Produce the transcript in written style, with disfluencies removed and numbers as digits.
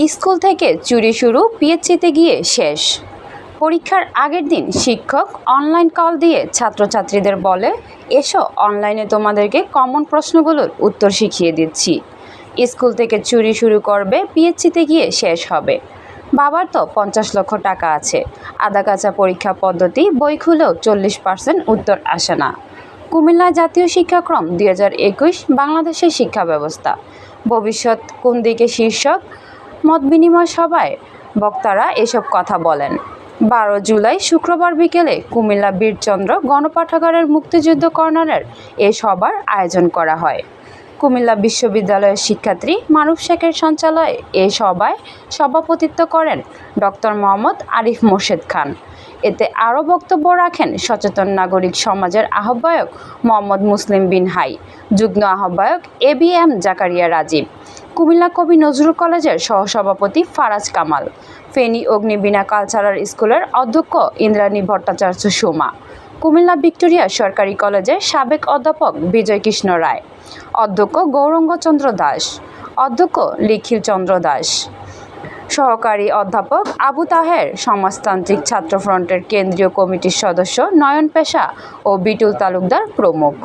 School থেকে চুরি শুরু, পিএইচসিতে গিয়ে শেষ। পরীক্ষার আগের দিন শিক্ষক অনলাইন কল দিয়ে ছাত্রছাত্রীদের বলে, এসো অনলাইনে তোমাদেরকে কমন প্রশ্নগুলোর উত্তর শিখিয়ে দিচ্ছি। স্কুল থেকে চুরি শুরু করবে, পিএইচসিতে গিয়ে শেষ হবে। বাবার তো 50 লক্ষ টাকা আছে, আধা কাঁচা পরীক্ষা পদ্ধতি, বই খুলেও 40% উত্তর আসে না। কুমিল্লা জাতীয় শিক্ষাক্রম 2021 বাংলাদেশের শিক্ষা ব্যবস্থা ভবিষ্যৎ কোন দিকে শীর্ষক মতবিনিময় সভায় বক্তারা এসব কথা বলেন। 12 জুলাই শুক্রবার বিকেলে কুমিল্লা বীরচন্দ্র গণপাঠাগারের মুক্তিযুদ্ধ কর্নারের এ সভার আয়োজন করা হয়। কুমিল্লা বিশ্ববিদ্যালয়ের শিক্ষার্থী মারুফ শেখের সঞ্চালনায় এ সভায় সভাপতিত্ব করেন ডক্টর মোহাম্মদ আরিফ মোর্শেদ খান। এতে আরও বক্তব্য রাখেন সচেতন নাগরিক সমাজের আহ্বায়ক মোহাম্মদ মুসলিম বিন হাই, যুগ্ম আহ্বায়ক ABM জাকারিয়া রাজীব, কুমিল্লা কবি নজরুল কলেজের সহসভাপতি ফারাজ কামাল, ফেনী অগ্নিবীণা কালচারাল স্কুলের অধ্যক্ষ ইন্দ্রাণী ভট্টাচার্য সুমা, কুমিল্লা ভিক্টোরিয়া সরকারি কলেজের সাবেক অধ্যাপক বিজয় কৃষ্ণ রায়, অধ্যক্ষ গৌরঙ্গ চন্দ্র দাস, অধ্যক্ষ লিখিল চন্দ্র দাস, সহকারী অধ্যাপক আবু তাহের, সমাজতান্ত্রিক ছাত্র ফ্রন্টের কেন্দ্রীয় কমিটির সদস্য নয়ন পেশা ও বিটুল তালুকদার প্রমুখ।